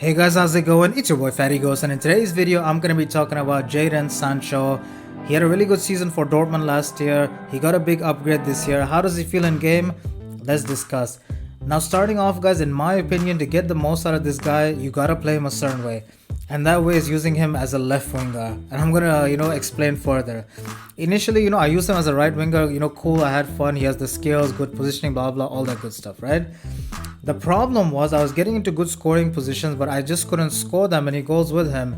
Hey guys, how's it going? It's your boy Fatty Ghost, and in today's video, I'm gonna be talking about Jadon Sancho. He had a really good season for Dortmund last year. He got a big upgrade this year. How does he feel in game? Let's discuss. Now, starting off, guys, in my opinion, to get the most out of this guy, you gotta play him a certain way, and that way is using him as a left winger. And I'm gonna, explain further. Initially, I used him as a right winger. Cool. I had fun. He has the skills, good positioning, blah blah, all that good stuff, right? The problem was I was getting into good scoring positions, but I just couldn't score that many goals with him.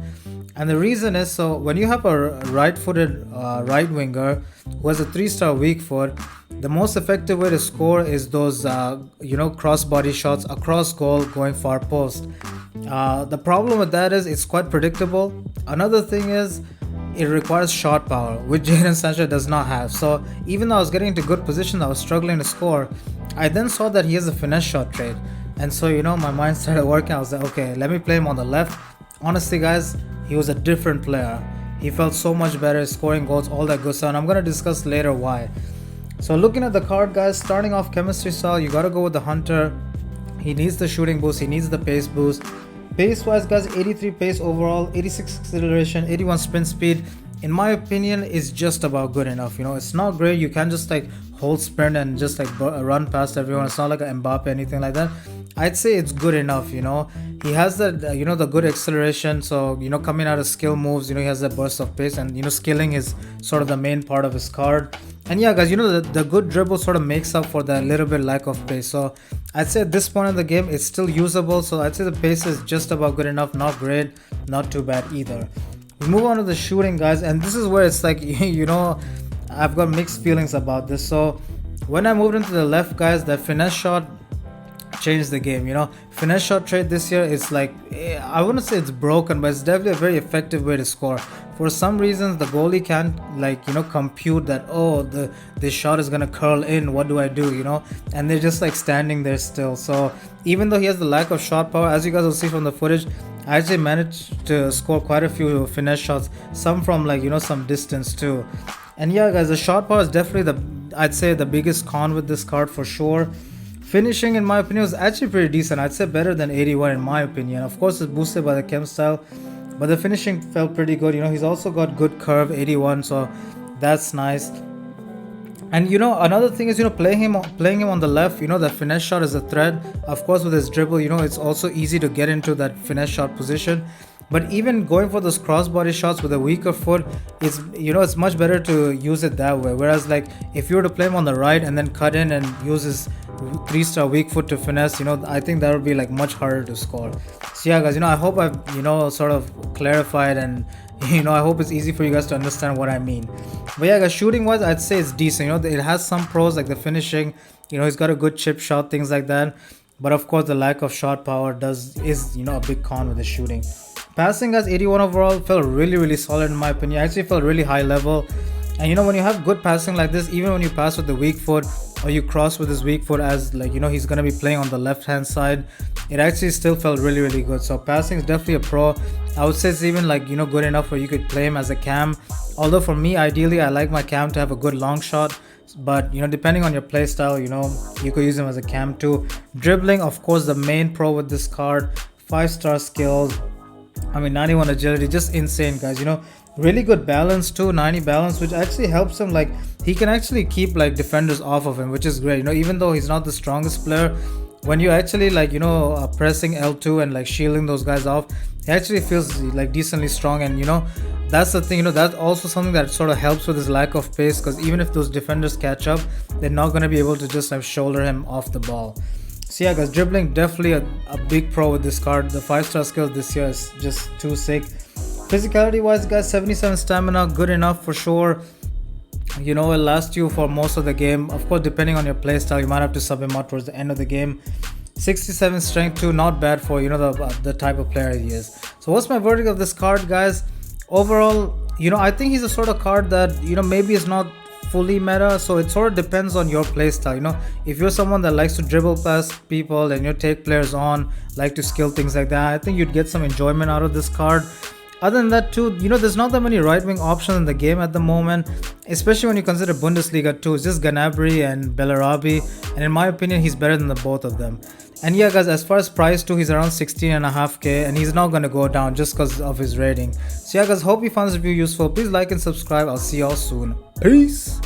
And the reason is, so when you have a right-footed right winger who has a 3-star weak foot, the most effective way to score is those cross-body shots across goal going far post. The problem with that is it's quite predictable. Another thing is it requires shot power, which Jadon Sancho does not have. So even though I was getting into good positions, I was struggling to score. I then saw that he has a finesse shot trait, and so my mind started working. I was like, okay, let me play him on the left. Honestly, guys, he was a different player. He felt so much better scoring goals, all that good stuff, and I'm gonna discuss later why. So looking at the card, guys, starting off chemistry style, you gotta go with the hunter. He needs the shooting boost, he needs the pace boost. Pace wise, guys, 83 pace overall, 86 acceleration, 81 sprint speed. In my opinion, is just about good enough. It's not great. You can't just hold sprint and just run past everyone. It's not like a Mbappe, anything like that. I'd say it's good enough. He has that the good acceleration. So coming out of skill moves, he has that burst of pace, and skilling is sort of the main part of his card. And yeah, guys, the good dribble sort of makes up for that little bit lack of pace. So I'd say at this point in the game, it's still usable. So I'd say the pace is just about good enough. Not great, not too bad either. We move on to the shooting, guys, and this is where it's like I've got mixed feelings about this. So when I moved into the left, guys, that finesse shot changed the game. Finesse shot trait this year is I wouldn't say it's broken, but it's definitely a very effective way to score. For some reasons, the goalie can't compute that, oh, this shot is gonna curl in, what do I do, and they're just standing there still. So even though he has the lack of shot power, as you guys will see from the footage, I actually managed to score quite a few finesse shots, some from some distance too. And yeah, guys, the shot power is definitely I'd say the biggest con with this card for sure. Finishing, in my opinion, was actually pretty decent. I'd say better than 81 in my opinion. Of course, it's boosted by the chem style, but the finishing felt pretty good. He's also got good curve, 81, so that's nice. And another thing is playing him on the left, that finesse shot is a threat. Of course, with his dribble, it's also easy to get into that finesse shot position. But even going for those crossbody shots with a weaker foot, it's much better to use it that way. Whereas if you were to play him on the right and then cut in and use his 3-star weak foot to finesse, I think that would be much harder to score. So yeah, guys, I hope I've sort of clarified, and I hope it's easy for you guys to understand what I mean. But yeah, guys, shooting wise, I'd say it's decent. It has some pros like the finishing. He's got a good chip shot, things like that. But of course, the lack of shot power is a big con with the shooting. Passing, guys, 81 overall, felt really, really solid in my opinion. I actually felt really high level. And when you have good passing like this, even when you pass with the weak foot or you cross with his weak foot, as he's gonna be playing on the left hand side, it actually still felt really, really good. So passing is definitely a pro. I would say it's even good enough where you could play him as a cam. Although for me, ideally, I like my cam to have a good long shot. But depending on your play style, you could use him as a cam too. Dribbling, of course, the main pro with this card. 5-star skills. 91 agility, just insane, guys. Really good balance too, 90 balance, which actually helps him. He can actually keep defenders off of him, which is great. Even though he's not the strongest player, when you actually pressing L2 and shielding those guys off, he actually feels decently strong. And that's the thing. That's also something that sort of helps with his lack of pace, because even if those defenders catch up, they're not going to be able to just shoulder him off the ball. So yeah, guys, dribbling definitely a big pro with this card. The 5-star skills this year is just too sick. Physicality wise, guys, 77 stamina, good enough for sure. It'll last you for most of the game. Of course, depending on your playstyle, you might have to sub him out towards the end of the game. 67 strength too, not bad for the type of player he is. So what's my verdict of this card, guys? Overall, I think he's a sort of card that maybe is not fully meta, so it sort of depends on your playstyle. If you're someone that likes to dribble past people and take players on, like to skill, things like that, I think you'd get some enjoyment out of this card. Other than that too, there's not that many right wing options in the game at the moment, especially when you consider Bundesliga too. It's just Gnabry and Bellarabi, and in my opinion, he's better than the both of them. And yeah, guys, as far as price too, he's around 16.5k, and he's not gonna go down just because of his rating. So yeah, guys, hope you found this review useful. Please like and subscribe. I'll see y'all soon. Peace.